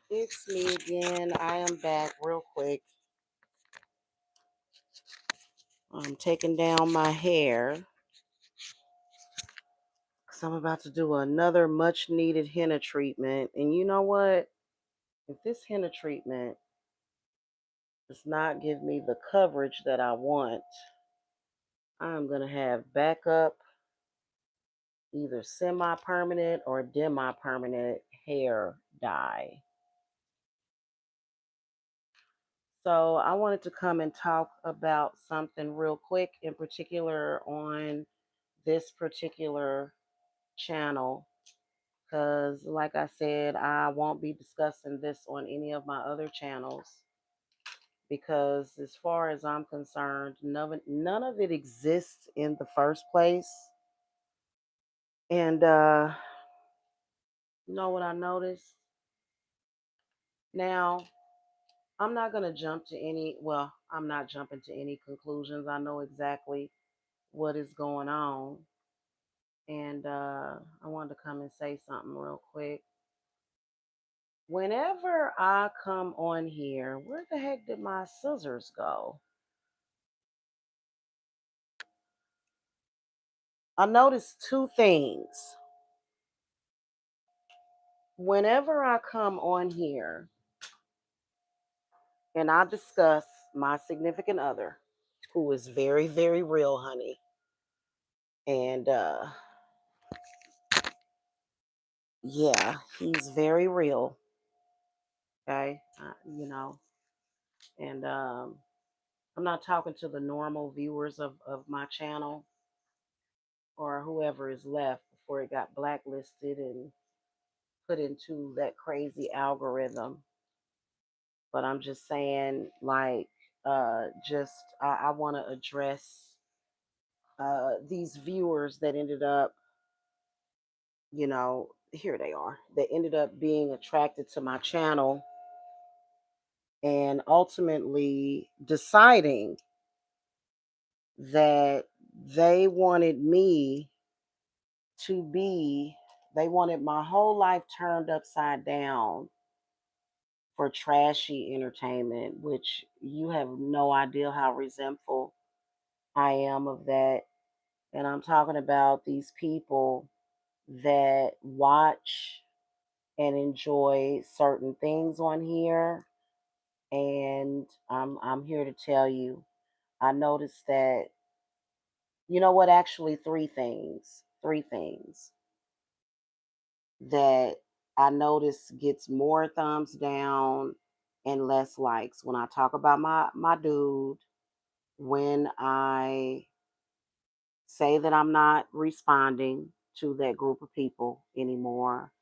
It's me again. I am back real quick. I'm taking down my hair because I'm about to do another much needed henna treatment. And you know what? If this henna treatment does not give me the coverage that I want, I'm going to have backup, either semi permanent or demi permanent hair dye. So I wanted to come and talk about something real quick, in particular on this particular channel, because like I said, I won't be discussing this on any of my other channels, because as far as I'm concerned, none of it exists in the first place. And you know what I noticed? Now, I'm not going to jump to any, well, I'm not jumping to any conclusions. I know exactly what is going on. And I wanted to come and say something real quick. Whenever I come on here, where the heck did my scissors go? I noticed two things. Whenever I come on here and I discuss my significant other, who is very, very real, honey, and yeah, he's very real, okay, and I'm not talking to the normal viewers of my channel or whoever is left before it got blacklisted and put into that crazy algorithm. But I'm just saying, like, I want to address these viewers that ended up, here they are, that ended up being attracted to my channel and ultimately deciding that they wanted me to be, they wanted my whole life turned upside down for trashy entertainment, which you have no idea how resentful I am of that. And I'm talking about these people that watch and enjoy certain things on here. And I'm here to tell you, I noticed that, you know what, actually three things that I notice gets more thumbs down and less likes when I talk about my dude, when I say that I'm not responding to that group of people anymore,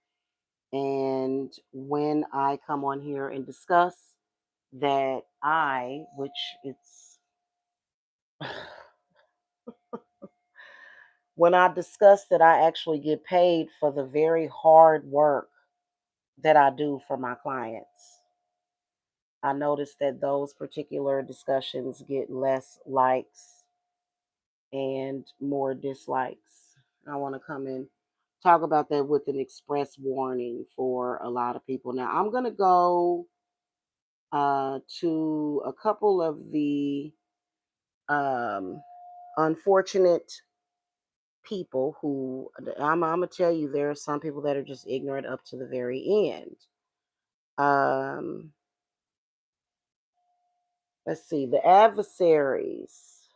and when I come on here and discuss that which it's, when I discuss that I actually get paid for the very hard work that I do for my clients, I notice that those particular discussions get less likes and more dislikes. I want to come and talk about that with an express warning for a lot of people. Now, I'm going to go to a couple of the um, unfortunate people who, I'm going to tell you, there are some people that are just ignorant up to the very end. Um, let's see, the adversaries.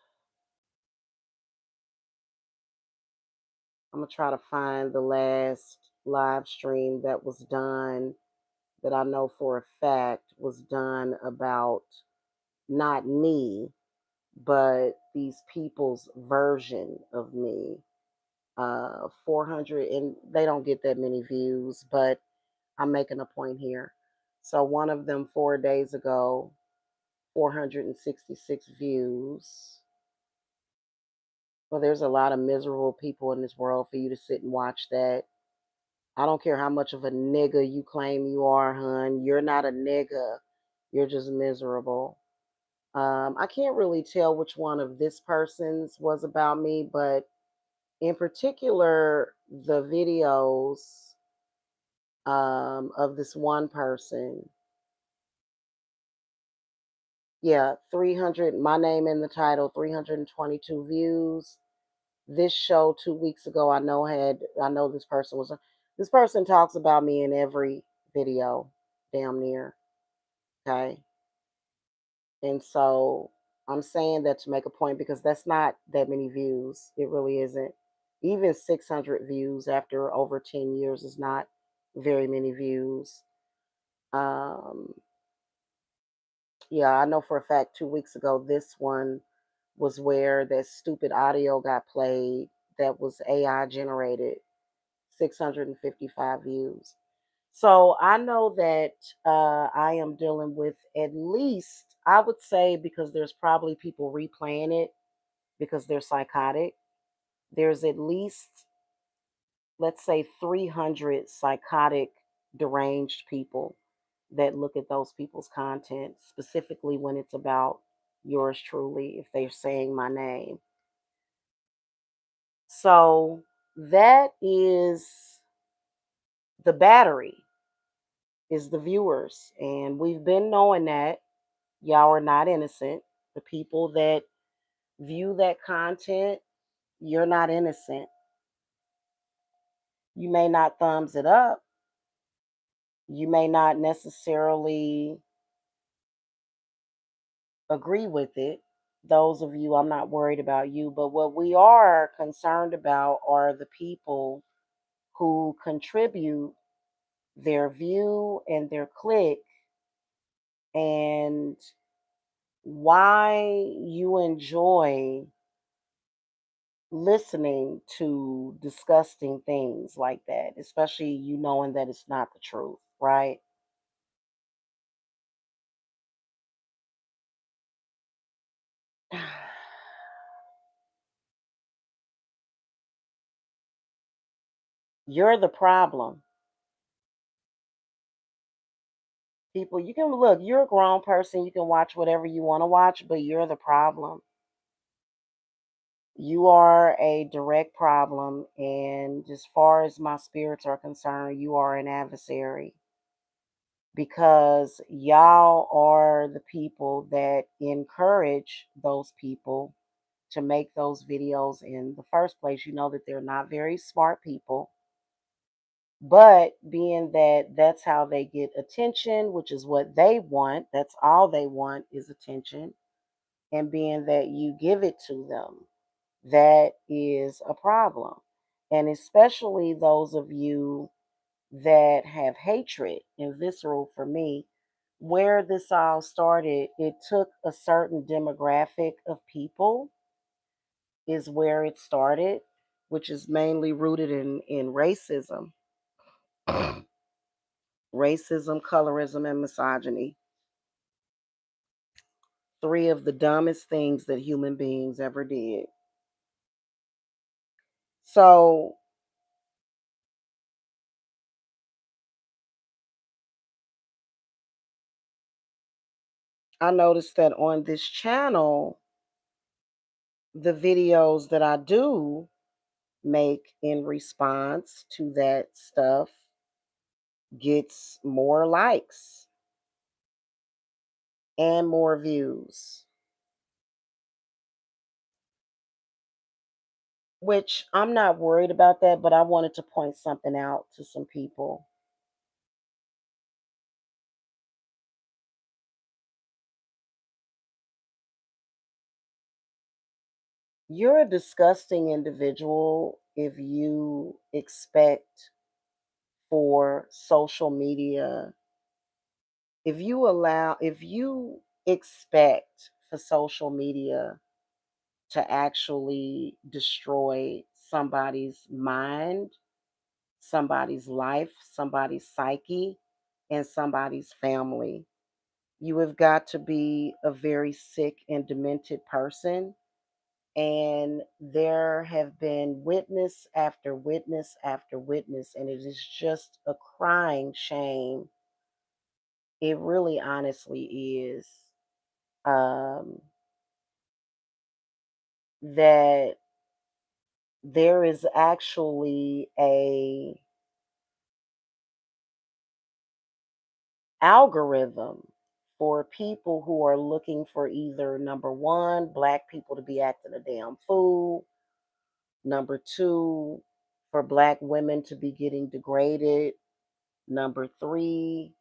I'm going to try to find the last live stream that was done, that I know for a fact was done about not me, but these people's version of me. 400, and they don't get that many views, but I'm making a point here. So one of them 4 days ago, 466 views. Well, there's a lot of miserable people in this world for you to sit and watch that. I don't care how much of a nigga you claim you are, hun. You're not a nigga. You're just miserable. I can't really tell which one of this person's was about me, but in particular, the videos of this one person. Yeah, 300, my name in the title, 322 views. This show 2 weeks ago, I know this person talks about me in every video, damn near. Okay. And so I'm saying that to make a point because that's not that many views. It really isn't. Even 600 views after over 10 years is not very many views. Um, yeah, I know for a fact 2 weeks ago, this one was where that stupid audio got played that was AI generated, 655 views. So I know that I am dealing with at least, I would say, because there's probably people replaying it because they're psychotic, there's at least, let's say, 300 psychotic, deranged people that look at those people's content, specifically when it's about yours truly, if they're saying my name. So that is the battery, is the viewers. And we've been knowing that y'all are not innocent. The people that view that content, you're not innocent. You may not thumbs it up. You may not necessarily agree with it. Those of you, I'm not worried about you, but what we are concerned about are the people who contribute their view and their click, and why you enjoy listening to disgusting things like that, especially you knowing that it's not the truth, right? You're the problem. People, you can look, you're a grown person, you can watch whatever you want to watch, but you're the problem. You are a direct problem, and as far as my spirits are concerned, you are an adversary because y'all are the people that encourage those people to make those videos in the first place. You know that they're not very smart people, but being that that's how they get attention, which is what they want, that's all they want is attention, and being that you give it to them, that is a problem. And especially those of you that have hatred and visceral, for me, where this all started, it took a certain demographic of people, is where it started, which is mainly rooted in racism, racism, colorism, and misogyny. Three of the dumbest things that human beings ever did. So I noticed that on this channel, the videos that I do make in response to that stuff gets more likes and more views, which I'm not worried about that, but I wanted to point something out to some people. You're a disgusting individual if you expect for social media, if you expect for social media to actually destroy somebody's mind, somebody's life, somebody's psyche, and somebody's family. You have got to be a very sick and demented person. And there have been witness after witness after witness, and it is just a crying shame. It really honestly is. Um, that there is actually algorithm for people who are looking for either number one, black people to be acting a damn fool, number two, for black women to be getting degraded, number three,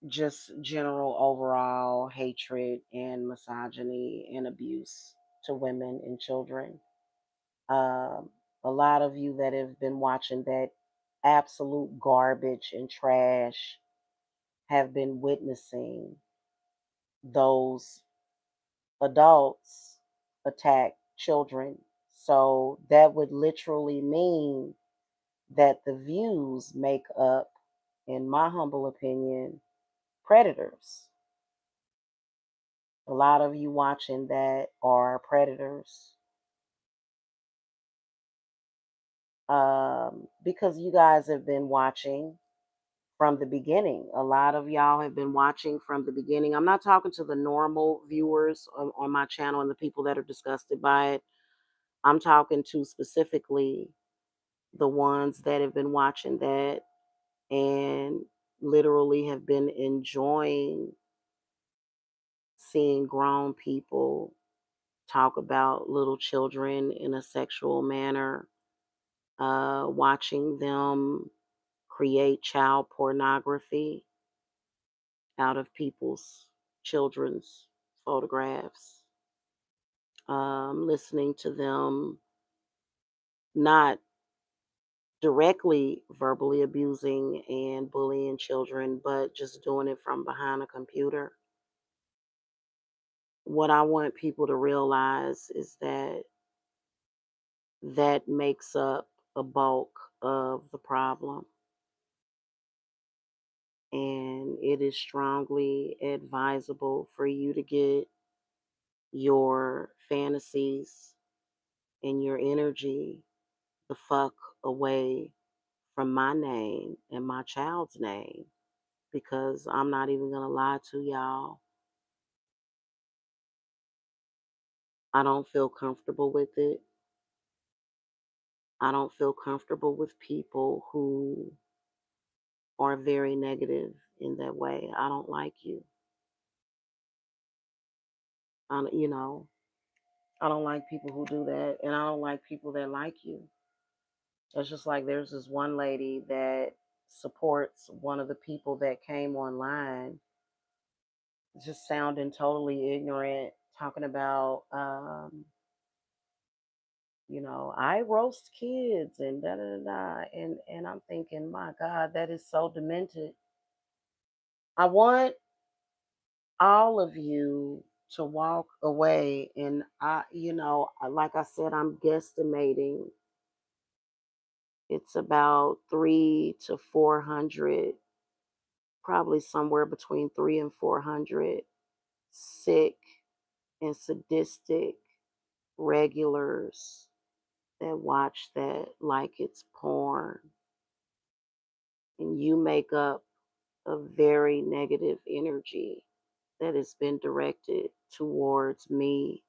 just general overall hatred and misogyny and abuse to women and children. Um, a lot of you that have been watching that absolute garbage and trash have been witnessing those adults attack children. So that would literally mean that the views make up, in my humble opinion, predators. A lot of you watching that are predators, because you guys have been watching from the beginning. A lot of y'all have been watching from the beginning. I'm not talking to the normal viewers on my channel and the people that are disgusted by it. I'm talking to specifically the ones that have been watching that and literally have been enjoying seeing grown people talk about little children in a sexual manner, watching them create child pornography out of people's children's photographs, listening to them not directly verbally abusing and bullying children, but just doing it from behind a computer. What I want people to realize is that that makes up a bulk of the problem. And it is strongly advisable for you to get your fantasies and your energy the fuck away from my name and my child's name, because I'm not even gonna lie to y'all. I don't feel comfortable with it. I don't feel comfortable with people who are very negative in that way. I don't like you. You know, I don't like people who do that, and I don't like people that like you. It's just like there's this one lady that supports one of the people that came online, just sounding totally ignorant, talking about, I roast kids and da da da da. And I'm thinking, my God, that is so demented. I want all of you to walk away, and like I said, I'm guesstimating it's about 3 to 400, probably somewhere between 3 and 400 sick and sadistic regulars that watch that like it's porn. And you make up a very negative energy that has been directed towards me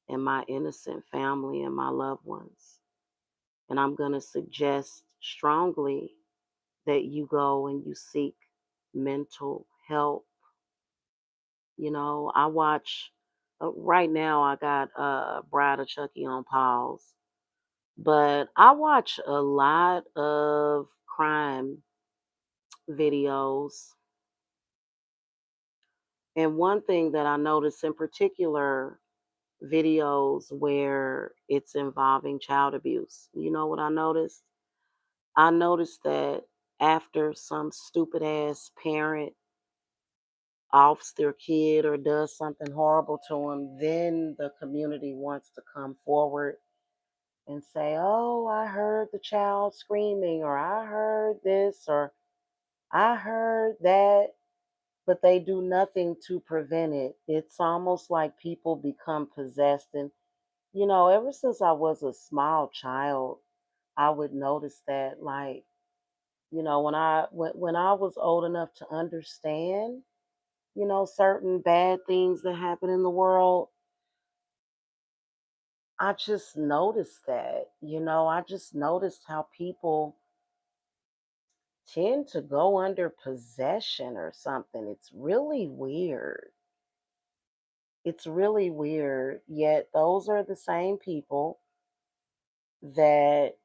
and my innocent family and my loved ones. And I'm going to suggest strongly that you go and you seek mental help. I watch, right now, I got Bride of Chucky on pause, but I watch a lot of crime videos. And one thing that I notice in particular, videos where it's involving child abuse. You know what I noticed? I noticed that after some stupid ass parent offs their kid or does something horrible to them, then the community wants to come forward and say, oh, I heard the child screaming, or I heard this, or I heard that, but they do nothing to prevent it. It's almost like people become possessed. And, ever since I was a small child, I would notice that, like, when I was old enough to understand, certain bad things that happen in the world, I just noticed that. I just noticed how people tend to go under possession or something. It's really weird. It's really weird. Yet those are the same people that,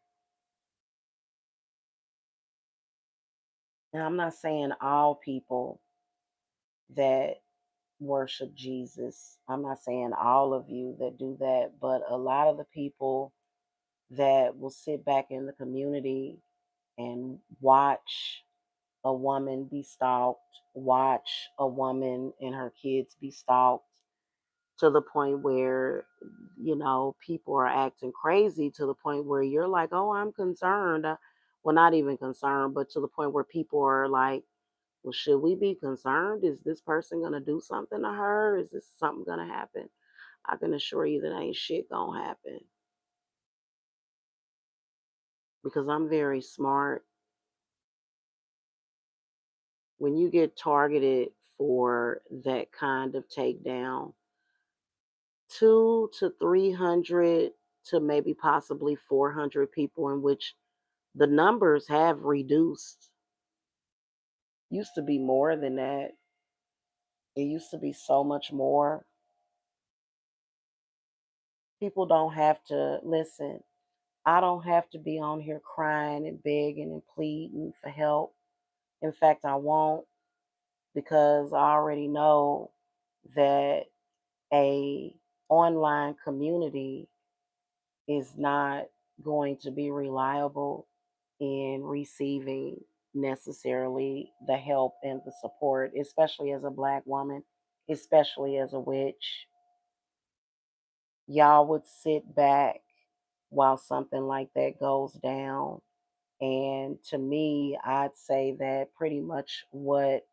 and I'm not saying all people that worship Jesus. I'm not saying all of you that do that, but a lot of the people that will sit back in the community and watch a woman be stalked, watch a woman and her kids be stalked to the point where, people are acting crazy to the point where you're like, oh, I'm concerned. Well, not even concerned, but to the point where people are like, well, should we be concerned? Is this person going to do something to her? Is this something going to happen? I can assure you that ain't shit going to happen because I'm very smart. When you get targeted for that kind of takedown, two to 300 to maybe possibly 400 people, in which the numbers have reduced. Used to be more than that. It used to be so much more. People don't have to listen. I don't have to be on here crying and begging and pleading for help. In fact, I won't, because I already know that a online community is not going to be reliable in receiving necessarily the help and the support, especially as a black woman, especially as a witch. Y'all would sit back while something like that goes down. And to me, I'd say that pretty much what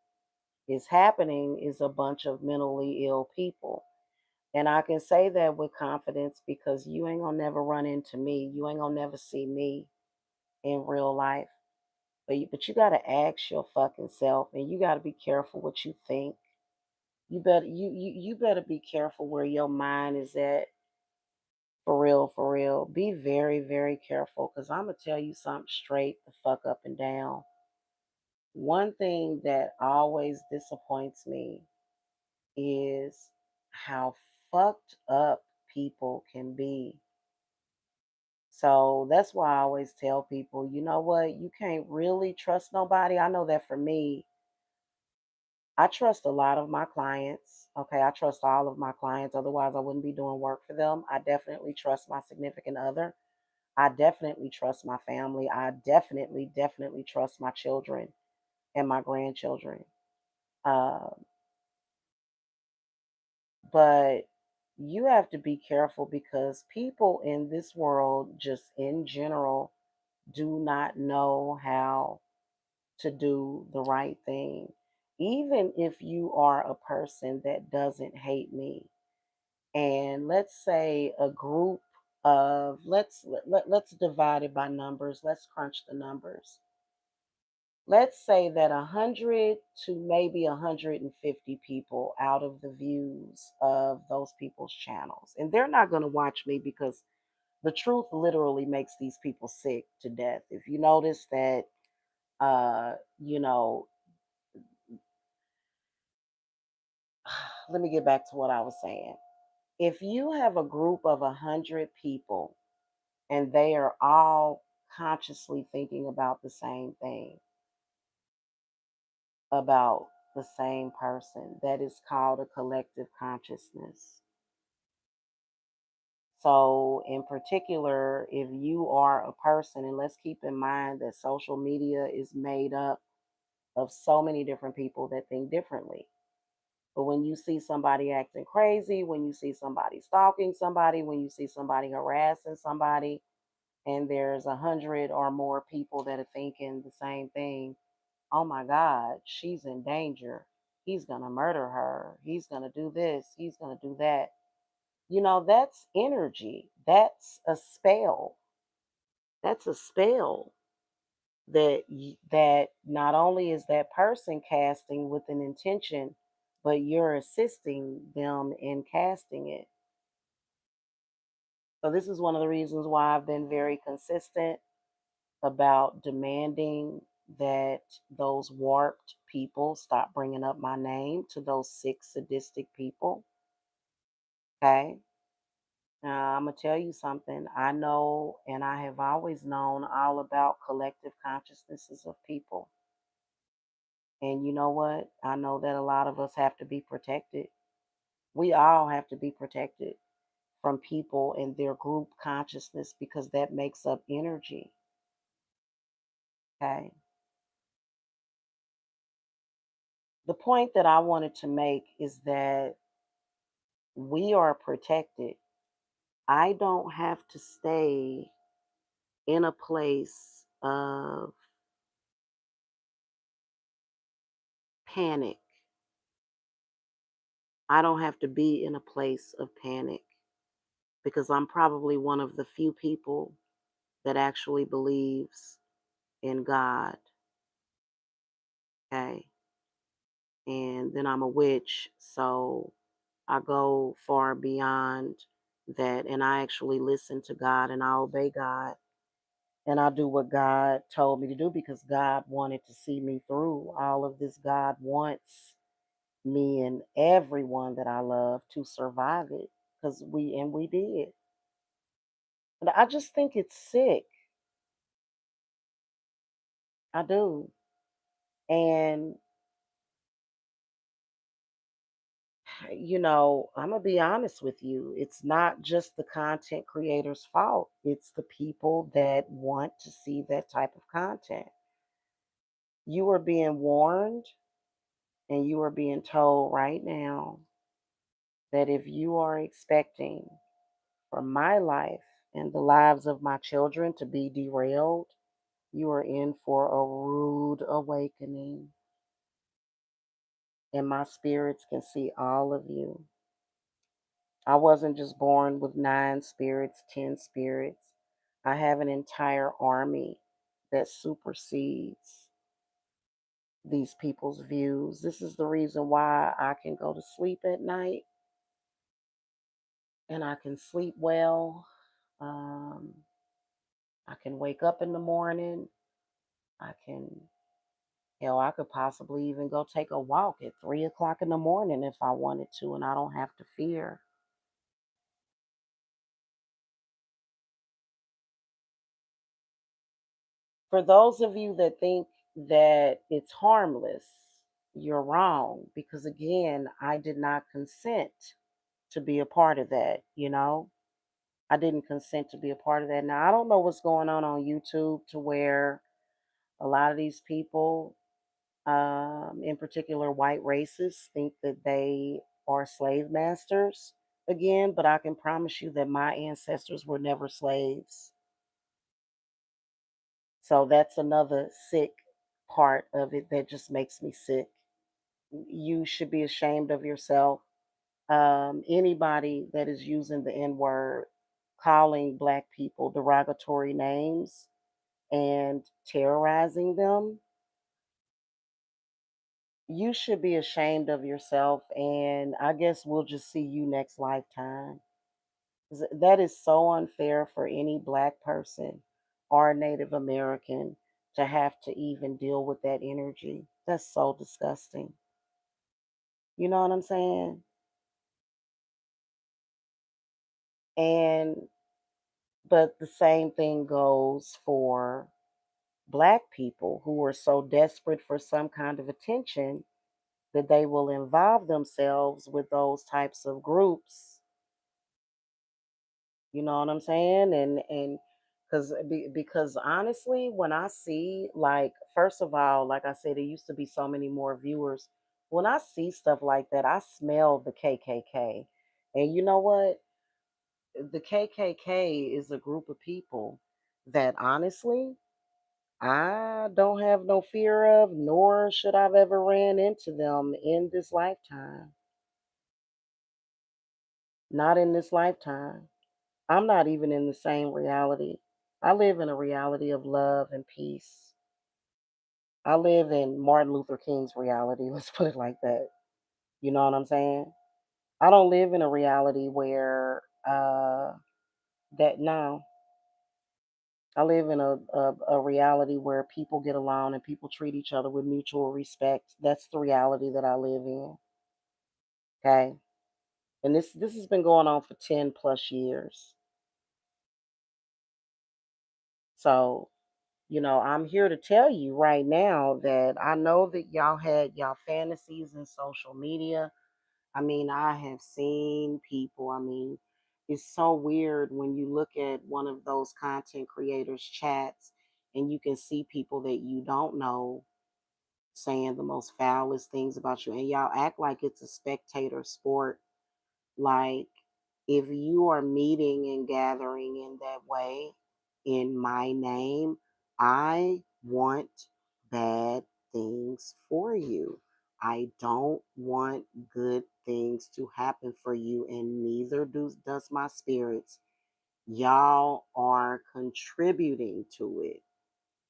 is happening is a bunch of mentally ill people. And I can say that with confidence because you ain't gonna never run into me. You ain't gonna never see me in real life. But you gotta ask your fucking self, and you gotta be careful what you think. You better be careful where your mind is at. For real, for real. Be very, very careful, because I'm gonna tell you something straight the fuck up and down. One thing that always disappoints me is how fucked up people can be. So that's why I always tell people, you know what, you can't really trust nobody. I know that for me, I trust a lot of my clients. Okay, I trust all of my clients. Otherwise, I wouldn't be doing work for them. I definitely trust my significant other. I definitely trust my family. I definitely, definitely trust my children and my grandchildren. Uh, but you have to be careful because people in this world, just in general, do not know how to do the right thing. Even if you are a person that doesn't hate me, and let's say a group of let's divide it by numbers. Let's crunch the numbers. Let's say that 100 to maybe 150 people out of the views of those people's channels, and they're not going to watch me because the truth literally makes these people sick to death. If you notice that, uh you know let me get back to what I was saying. If you have a group of 100 people and they are all consciously thinking about the same thing, about the same person, that is called a collective consciousness. So, in particular, if you are a person, and let's keep in mind that social media is made up of so many different people that think differently. But when you see somebody acting crazy, when you see somebody stalking somebody, when you see somebody harassing somebody, and there's 100 or more people that are thinking the same thing, oh my God, she's in danger. He's going to murder her. He's going to do this. He's going to do that. That's energy. That's a spell. That's a spell that not only is that person casting with an intention, but you're assisting them in casting it. So this is one of the reasons why I've been very consistent about demanding that those warped people stop bringing up my name to those sick, sadistic people. Okay. Now, I'm going to tell you something. I know, and I have always known all about collective consciousnesses of people. And you know what? I know that a lot of us have to be protected. We all have to be protected from people and their group consciousness because that makes up energy. Okay. The point that I wanted to make is that we are protected. I don't have to stay in a place of panic. I don't have to be in a place of panic because I'm probably one of the few people that actually believes in God. Okay. And then I'm a witch. So I go far beyond that. And I actually listen to God and I obey God. And I do what God told me to do because God wanted to see me through all of this. God wants me and everyone that I love to survive it because we did. But I just think it's sick. I do. And I'm going to be honest with you. It's not just the content creator's fault, it's the people that want to see that type of content. You are being warned and you are being told right now that if you are expecting for my life and the lives of my children to be derailed, you are in for a rude awakening. And my spirits can see all of you. I wasn't just born with 9 spirits, 10 spirits. I have an entire army that supersedes these people's views. This is the reason why I can go to sleep at night and I can sleep well. Um, I can wake up in the morning. I can, I could possibly even go take a walk at 3 o'clock in the morning if I wanted to, and I don't have to fear. For those of you that think that it's harmless, you're wrong because, again, I did not consent to be a part of that. I didn't consent to be a part of that. Now, I don't know what's going on YouTube to where a lot of these people, in particular white racists, think that they are slave masters again, but I can promise you that my ancestors were never slaves. So that's another sick part of it that just makes me sick. You should be ashamed of yourself. Anybody that is using the N word, calling black people derogatory names, and terrorizing them, you should be ashamed of yourself. And I guess we'll just see you next lifetime. That is so unfair for any black person or Native American to have to even deal with that energy. That's so disgusting. You know what I'm saying? And but the same thing goes for black people who are so desperate for some kind of attention that they will involve themselves with those types of groups. You know what I'm saying? And because honestly, when I see, like, first of all, like I said, there used to be so many more viewers. When I see stuff like that, I smell the KKK. And you know what? The KKK is a group of people that honestly I don't have no fear of, nor should I've ever ran into them in this lifetime. Not in this lifetime. I'm not even in the same reality. I live in a reality of love and peace. I live in Martin Luther King's reality. Let's put it like that. You know what I'm saying? I don't live in a reality where that no. I live in a reality where people get along and people treat each other with mutual respect. That's the reality that I live in. Okay. And this has been going on for 10 plus years. So, I'm here to tell you right now that I know that y'all had y'all fantasies in social media. I mean, I have seen people. I mean, it's so weird when you look at one of those content creators' chats and you can see people that you don't know saying the most foulest things about you. And y'all act like it's a spectator sport. Like, if you are meeting and gathering in that way in my name, I want bad things for you. I don't want good things to happen for you, and neither does my spirits. Y'all are contributing to it.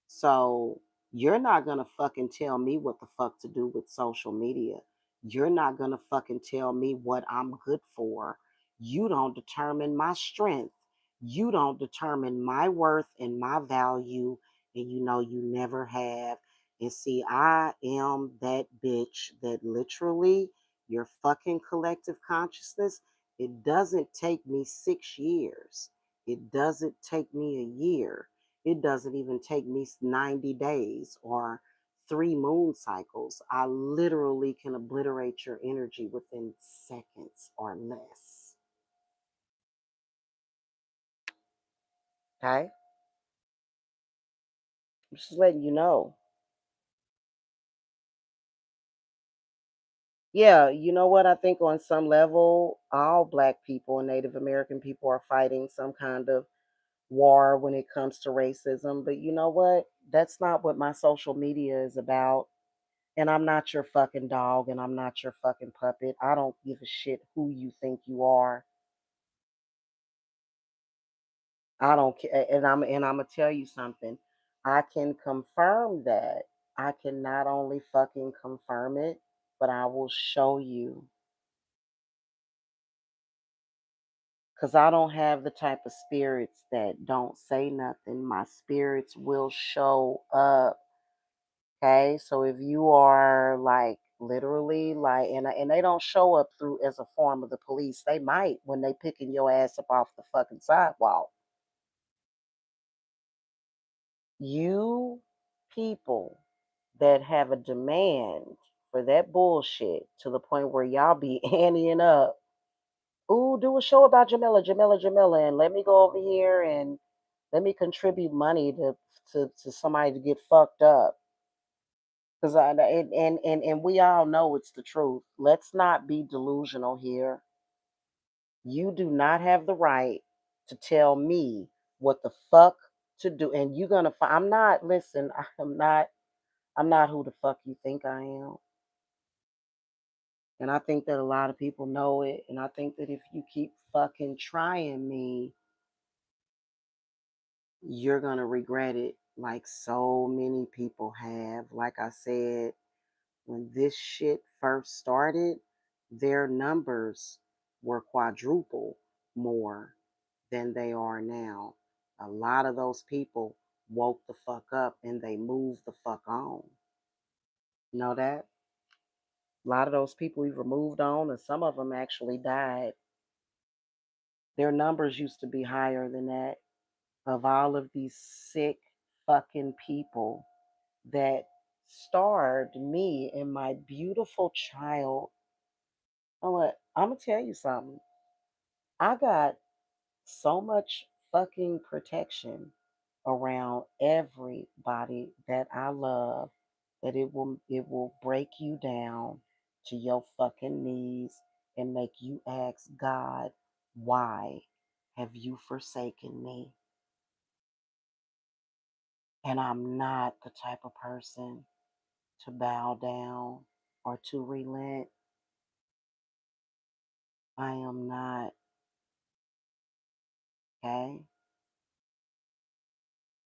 So you're not gonna fucking tell me what the fuck to do with social media. You're not gonna fucking tell me what I'm good for. You don't determine my strength. You don't determine my worth and my value, and you never have. And see, I am that bitch that literally your fucking collective consciousness, it doesn't take me 6 years. It doesn't take me a year. It doesn't even take me 90 days or 3 moon cycles. I literally can obliterate your energy within seconds or less. Okay? I'm just letting you know. Yeah, you know what? I think on some level, all Black people and Native American people are fighting some kind of war when it comes to racism. But you know what? That's not what my social media is about. And I'm not your fucking dog and I'm not your fucking puppet. I don't give a shit who you think you are. I don't care. And I'm gonna tell you something. I can confirm that. I can not only fucking confirm it, but I will show you. Cause I don't have the type of spirits that don't say nothing. My spirits will show up. Okay, so if you are like literally like, and they don't show up through as a form of the police. They might when they picking your ass up off the fucking sidewalk. You people that have a demand for that bullshit to the point where y'all be anteing up. Ooh, do a show about Jamila, and let me go over here and let me contribute money to somebody to get fucked up. Because and we all know it's the truth. Let's not be delusional here. You do not have the right to tell me what the fuck to do. And you're gonna find I'm not listen, I'm not who the fuck you think I am. And I think that a lot of people know it. And I think that if you keep fucking trying me, you're gonna regret it like so many people have. Like I said, when this shit first started, their numbers were quadruple more than they are now. A lot of those people woke the fuck up and they moved the fuck on. You know that? A lot of those people either moved on and some of them actually died. Their numbers used to be higher than that of all of these sick fucking people that starved me and my beautiful child. You know what? I'm gonna tell you something. I got so much fucking protection around everybody that I love that it will break you down to your fucking knees and make you ask God, why have you forsaken me? And I'm not the type of person to bow down or to relent. I am not, okay?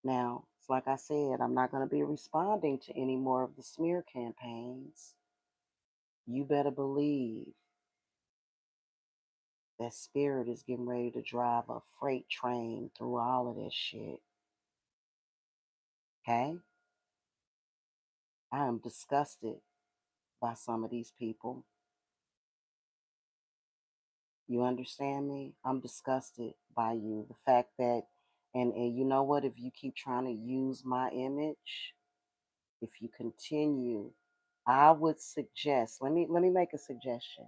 Now, it's like I said, I'm not going to be responding to any more of the smear campaigns. You better believe that spirit is getting ready to drive a freight train through all of this shit. Okay? I am disgusted by some of these people. You understand me? I'm disgusted by you. The fact that, and you know what? If you keep trying to use my image, if you continue, I would suggest, let me make a suggestion.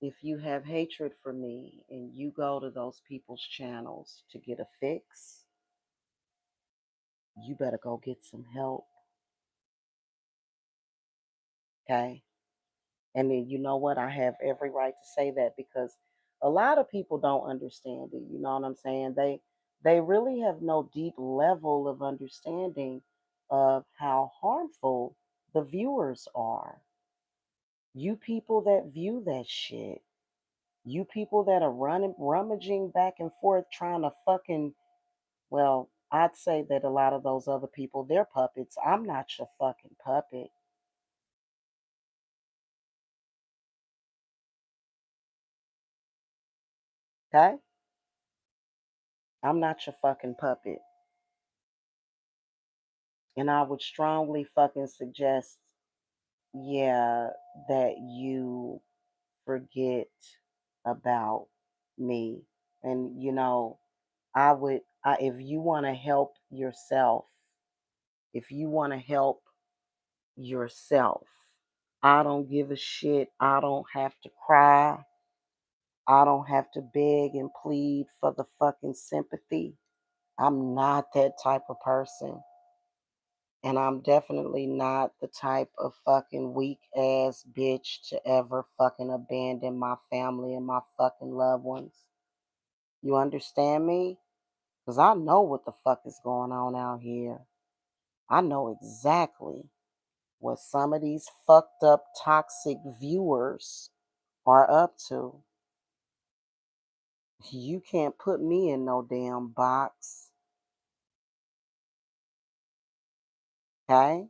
If you have hatred for me and you go to those people's channels to get a fix, you better go get some help. Okay? And then you know what? I have every right to say that because a lot of people don't understand it. You know what I'm saying? They really have no deep level of understanding of how harmful the viewers are. You people that view that shit, you people that are running rummaging back and forth trying to fucking, well, I'd say that a lot of those other people, they're puppets. I'm not your fucking puppet. Okay? I'm not your fucking puppet. And I would strongly fucking suggest, yeah, that you forget about me. And if you want to help yourself, if you want to help yourself, I don't give a shit. I don't have to cry. I don't have to beg and plead for the fucking sympathy. I'm not that type of person. And I'm definitely not the type of fucking weak ass bitch to ever fucking abandon my family and my fucking loved ones. You understand me? Because I know what the fuck is going on out here. I know exactly what some of these fucked up toxic viewers are up to. You can't put me in no damn box, okay?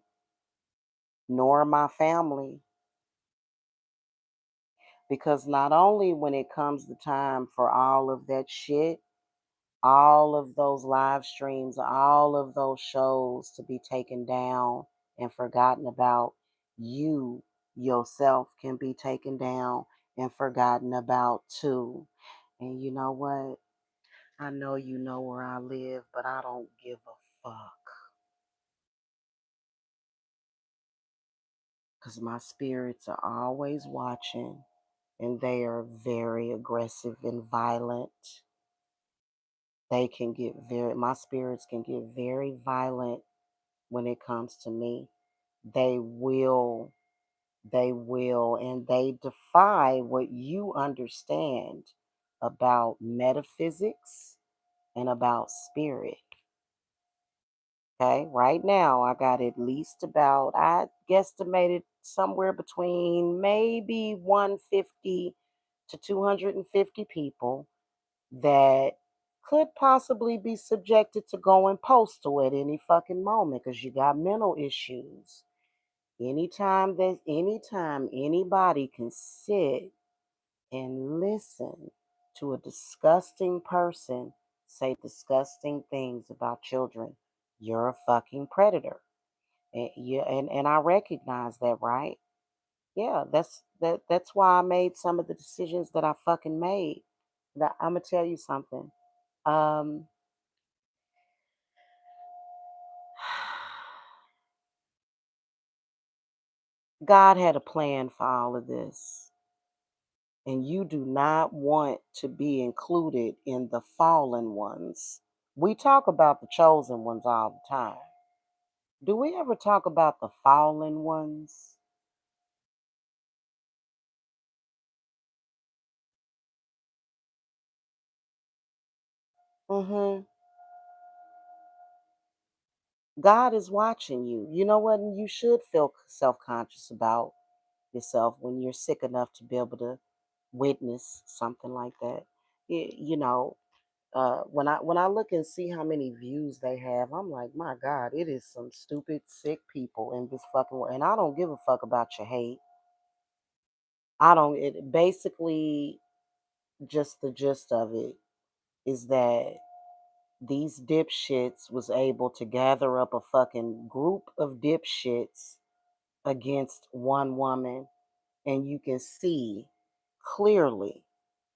Nor my family. Because not only when it comes the time for all of that shit, all of those live streams, all of those shows to be taken down and forgotten about, you yourself can be taken down and forgotten about too. And you know what? I know you know where I live, but I don't give a fuck. Because my spirits are always watching and they are very aggressive and violent. My spirits can get very violent when it comes to me. They will, and they defy what you understand about metaphysics and about spirit. Okay, right now I got at least about, I guesstimated somewhere between maybe 150 to 250 people that could possibly be subjected to going postal at any fucking moment because you got mental issues. Anytime anybody can sit and listen to a disgusting person say disgusting things about children, you're a fucking predator. And I recognize that, right? Yeah, that's why I made some of the decisions that I fucking made. Now, I'm gonna tell you something. Um, God had a plan for all of this, and you do not want to be included in the fallen ones. We talk about the chosen ones all the time. Do we ever talk about the fallen ones? Mm-hmm. God is watching you. You know what? You should feel self conscious about yourself when you're sick enough to be able to witness something like that. You know, when I look and see how many views they have, I'm like, my God, it is some stupid, sick people in this fucking world, and I don't give a fuck about your hate. I don't. It basically just the gist of it is that these dipshits was able to gather up a fucking group of dipshits against one woman, and you can see clearly.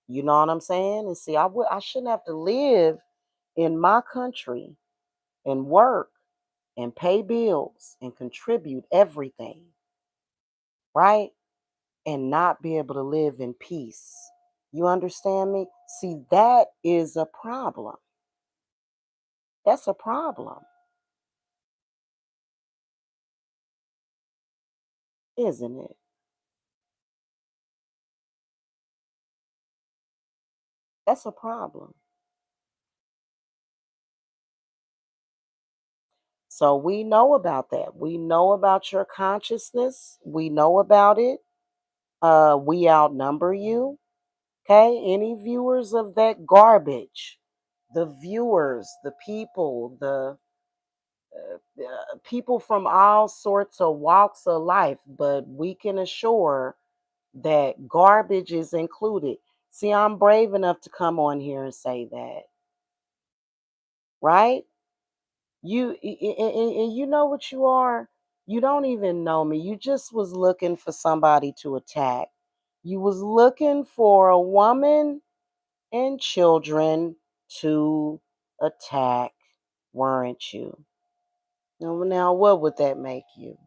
You know what I'm saying? And see, I shouldn't have to live in my country and work and pay bills and contribute everything, right? And not be able to live in peace. You understand me? See, that is a problem. That's a problem, isn't it? That's a problem. So we know about that. We know about your consciousness. We know about it. We outnumber you. Okay. Any viewers of that garbage, the viewers, the people, the people from all sorts of walks of life, but we can assure that garbage is included. See, I'm brave enough to come on here and say that, right? And you know what you are? You don't even know me. You just was looking for somebody to attack. You was looking for a woman and children to attack, weren't you? Now, what would that make you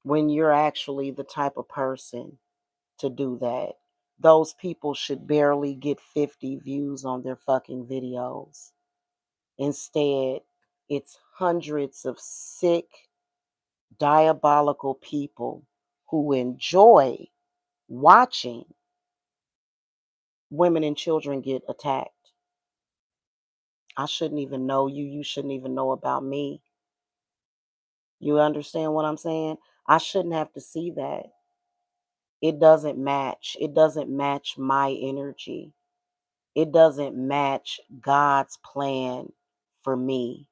when you're actually the type of person to do that? Those people should barely get 50 views on their fucking videos. Instead, it's hundreds of sick, diabolical people who enjoy watching women and children get attacked. I shouldn't even know you. You shouldn't even know about me. You understand what I'm saying? I shouldn't have to see that. It doesn't match. It doesn't match my energy. It doesn't match God's plan for me.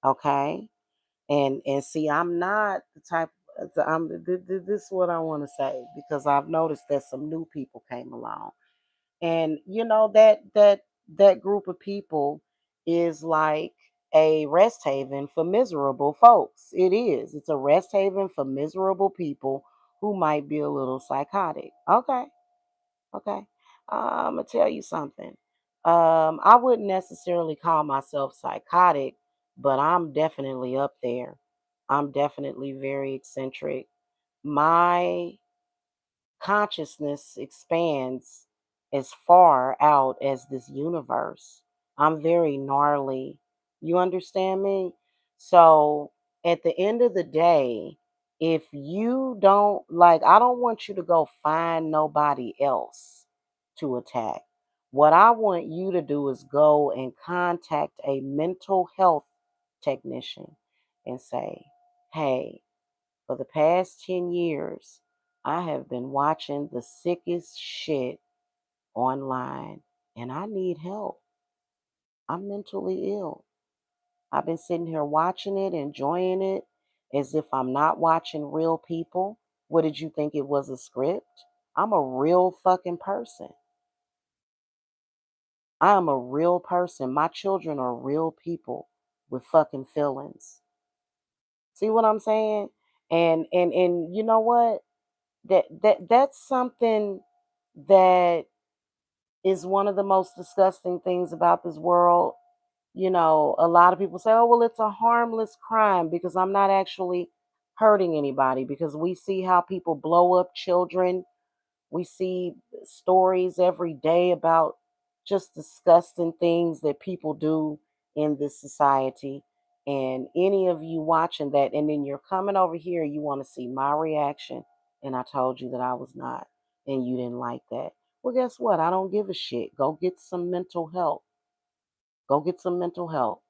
Okay? And see, I'm not the type. This is what I want to say, because I've noticed that some new people came along, and you know that group of people is like a rest haven for miserable folks. It is. It's a rest haven for miserable people who might be a little psychotic. Okay, okay. I'm gonna tell you something. I wouldn't necessarily call myself psychotic, but I'm definitely up there. I'm definitely very eccentric. My consciousness expands as far out as this universe. I'm very gnarly. You understand me? So at the end of the day, if you don't like, I don't want you to go find nobody else to attack. What I want you to do is go and contact a mental health technician and say, hey, for the past 10 years, I have been watching the sickest shit online and I need help. I'm mentally ill. I've been sitting here watching it, enjoying it as if I'm not watching real people. What did you think it was, a script? I'm a real fucking person. I am a real person. My children are real people with fucking feelings. See what I'm saying? And you know what? That's something that is one of the most disgusting things about this world. You know, a lot of people say, oh, well, it's a harmless crime because I'm not actually hurting anybody, because we see how people blow up children. We see stories every day about just disgusting things that people do in this society. And any of you watching that, and then you're coming over here, you want to see my reaction. And I told you that I was not, and you didn't like that. Well, guess what? I don't give a shit. Go get some mental help. Go get some mental help.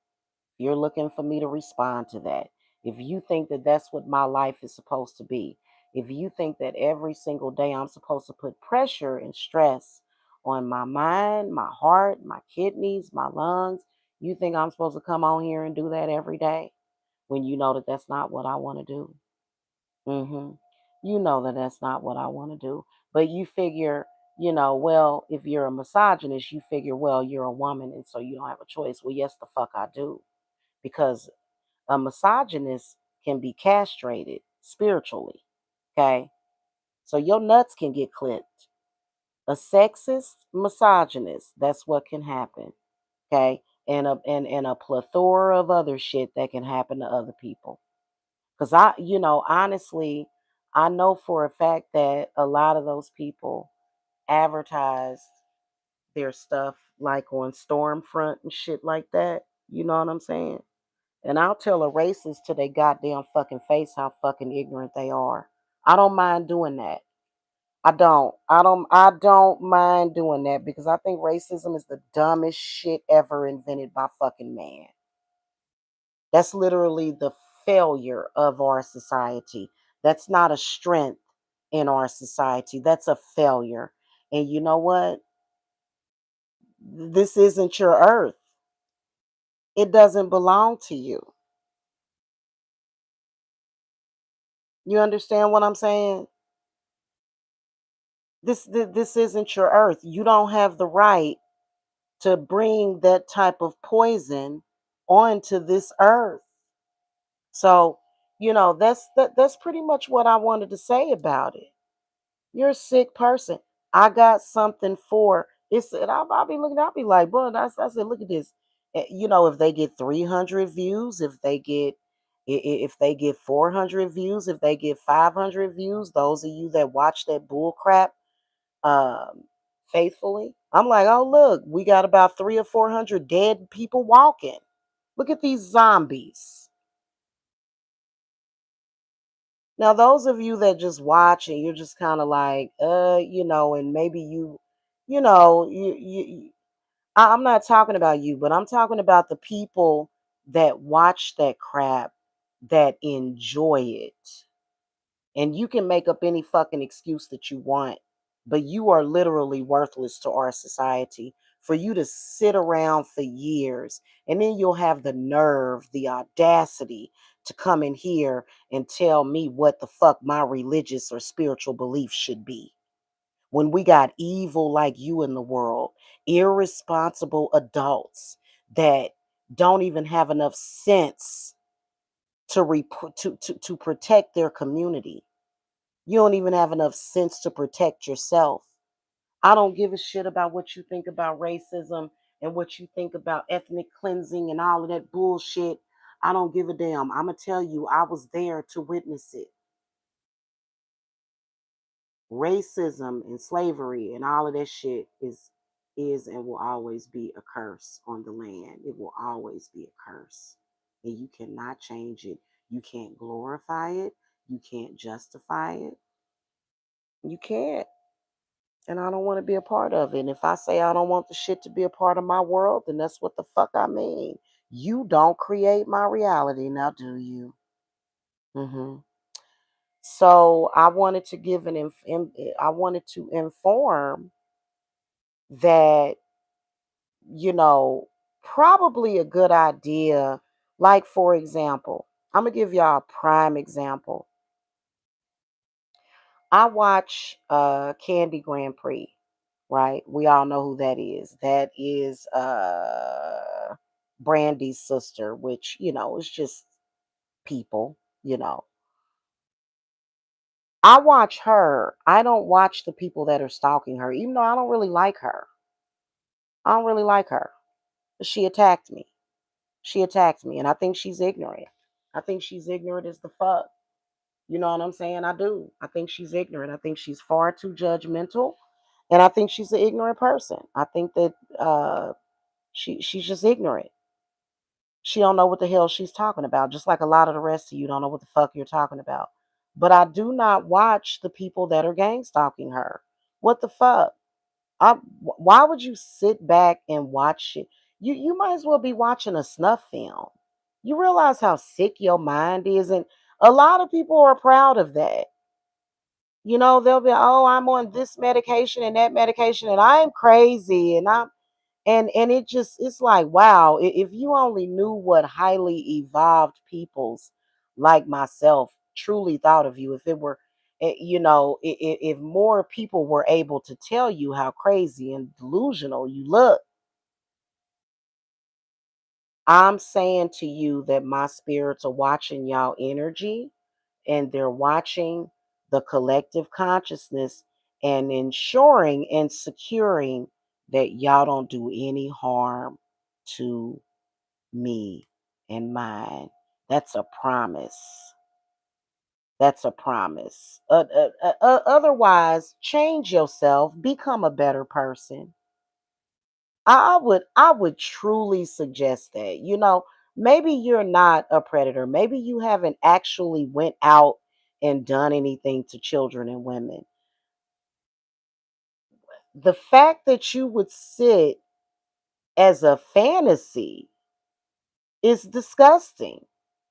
You're looking for me to respond to that. If you think that that's what my life is supposed to be, if you think that every single day I'm supposed to put pressure and stress on my mind, my heart, my kidneys, my lungs, you think I'm supposed to come on here and do that every day when you know that that's not what I want to do? You know that that's not what I want to do. But you figure well, if you're a misogynist, you figure, well, you're a woman and so you don't have a choice. Well, yes, the fuck I do. Because a misogynist can be castrated spiritually. Okay. So your nuts can get clipped. A sexist misogynist, that's what can happen. Okay. And a plethora of other shit that can happen to other people. Because honestly, I know for a fact that a lot of those people advertise their stuff like on Stormfront and shit like that. You know what I'm saying? And I'll tell a racist to their goddamn fucking face how fucking ignorant they are. I don't mind doing that. I don't mind doing that because I think racism is the dumbest shit ever invented by fucking man. That's literally the failure of our society. That's not a strength in our society. That's a failure. And you know what? This isn't your earth. It doesn't belong to you. You understand what I'm saying? This isn't your earth. You don't have the right to bring that type of poison onto this earth. So, that's pretty much what I wanted to say about it. You're a sick person. I got something for it's. And I'll be looking. I'll be like, bro. I said, look at this. If they get 300 views, if they get 400 views, if they get 500 views, those of you that watch that bull crap um, faithfully, I'm like, oh look, we got about 300 or 400 dead people walking. Look at these zombies. Now, those of you that just watch and you're just kind of like, and maybe you know, I'm not talking about you, but I'm talking about the people that watch that crap that enjoy it. And you can make up any fucking excuse that you want, but you are literally worthless to our society for you to sit around for years and then you'll have the nerve, the audacity to come in here and tell me what the fuck my religious or spiritual beliefs should be. When we got evil like you in the world, irresponsible adults that don't even have enough sense to protect their community. You don't even have enough sense to protect yourself. I don't give a shit about what you think about racism and what you think about ethnic cleansing and all of that bullshit. I don't give a damn. I'm going to tell you, I was there to witness it. Racism and slavery and all of that shit is and will always be a curse on the land. It will always be a curse. And you cannot change it. You can't glorify it. You can't justify it. You can't. And I don't want to be a part of it. And if I say I don't want the shit to be a part of my world, then that's what the fuck I mean. You don't create my reality, now do you? hmm So I wanted to I wanted to inform that you know probably a good idea. Like for example, I'm gonna give y'all a prime example. I watch Candy Grand Prix, right? We all know who that is. That is Brandy's sister, which, is just people, you know. I watch her. I don't watch the people that are stalking her, even though I don't really like her. I don't really like her. She attacked me. She attacked me, and I think she's ignorant. I think she's ignorant as the fuck. You know what I'm saying? I do. I think she's ignorant. I think she's far too judgmental, and I think she's an ignorant person. I think that she's just ignorant. She don't know what the hell she's talking about, just like a lot of the rest of you don't know what the fuck you're talking about. But I do not watch the people that are gang stalking her. What the fuck? Why would you sit back and watch it? You might as well be watching a snuff film. You realize how sick your mind is, and a lot of people are proud of that. They'll be, oh, I'm on this medication and that medication, and I'm crazy, and it's like, wow, if you only knew what highly evolved peoples like myself truly thought of you, if more people were able to tell you how crazy and delusional you look, I'm saying to you that my spirits are watching y'all energy, and they're watching the collective consciousness and ensuring and securing that y'all don't do any harm to me and mine. That's a promise. That's a promise. Otherwise, change yourself, become a better person. I would truly suggest that. Maybe you're not a predator. Maybe you haven't actually went out and done anything to children and women. The fact that you would sit as a fantasy is disgusting.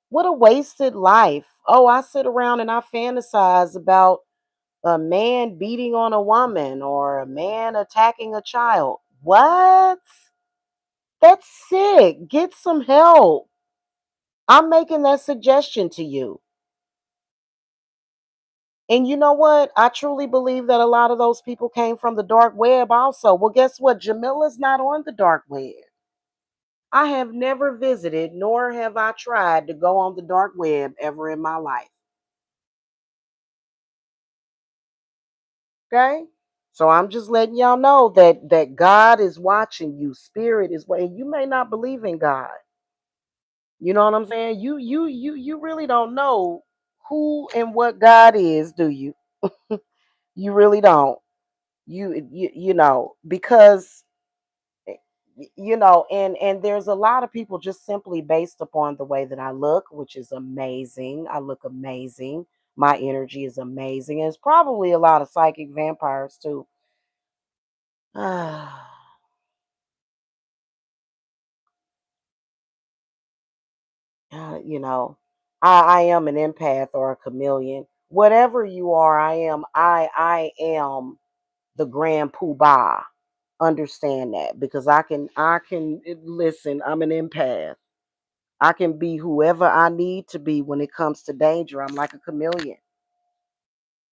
What a wasted life. Oh, I sit around and I fantasize about a man beating on a woman or a man attacking a child. What? That's sick. Get some help. I'm making that suggestion to you. And you know what? I truly believe that a lot of those people came from the dark web also. Well, guess what? Jamila's not on the dark web. I have never visited, nor have I tried to go on the dark web ever in my life. Okay? So I'm just letting y'all know that God is watching you. Spirit is and you may not believe in God. You know what I'm saying? You really don't know who and what God is, do you? You really don't. Because and there's a lot of people just simply based upon the way that I look, which is amazing. I look amazing. My energy is amazing. And it's probably a lot of psychic vampires too. You know, I am an empath or a chameleon. Whatever you are, I am the grand poobah. Understand that, because I can listen, I'm an empath. I can be whoever I need to be when it comes to danger. I'm like a chameleon.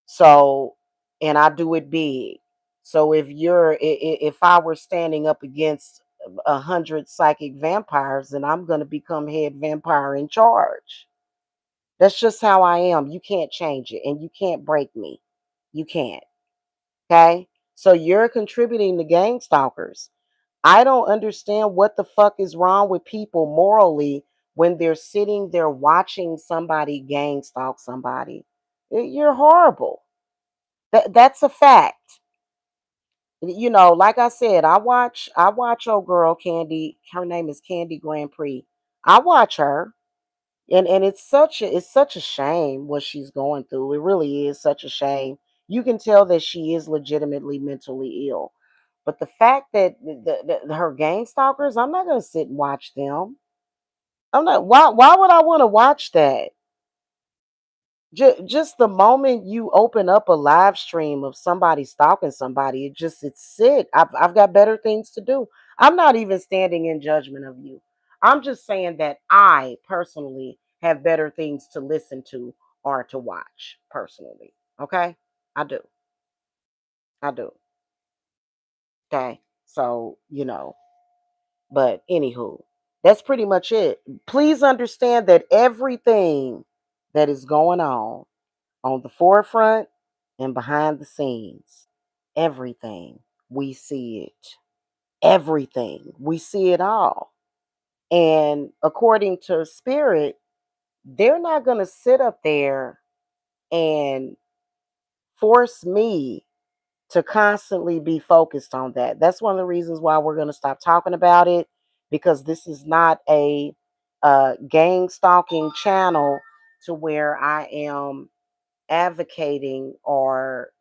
So, and I do it big. So if I were standing up against 100 psychic vampires, then I'm going to become head vampire in charge. That's just how I am. You can't change it and you can't break me. You can't. Okay? So you're contributing to gang stalkers. I don't understand what the fuck is wrong with people morally when they're sitting there watching somebody gang stalk somebody. You're horrible. That's a fact. Like I said, I watch old girl Candy. Her name is Candy Grand Prix. I watch her. And it's such a shame what she's going through. It really is such a shame. You can tell that she is legitimately mentally ill. But the fact that her gang stalkers, I'm not gonna sit and watch them. I'm not. Why would I want to watch that? Just the moment you open up a live stream of somebody stalking somebody, it's sick. I've got better things to do. I'm not even standing in judgment of you. I'm just saying that I personally have better things to listen to or to watch personally. Okay? I do. I do. Okay. So, but anywho, that's pretty much it. Please understand that everything that is going on the forefront and behind the scenes. Everything. We see it. Everything. We see it all. And according to spirit, they're not going to sit up there and force me to constantly be focused on that. That's one of the reasons why we're going to stop talking about it, because this is not a gang stalking channel to where I am advocating or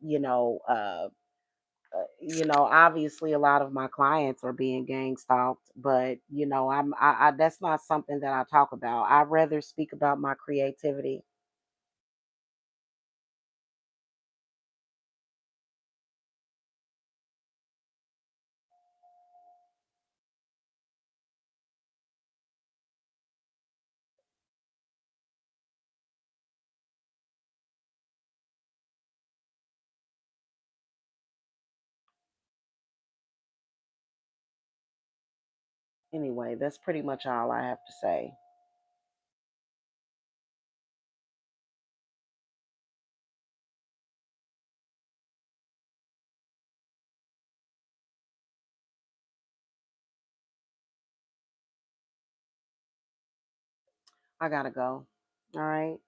obviously a lot of my clients are being gang stalked, but I that's not something that I talk about. I'd rather speak about my creativity. Anyway, that's pretty much all I have to say. I gotta go. All right.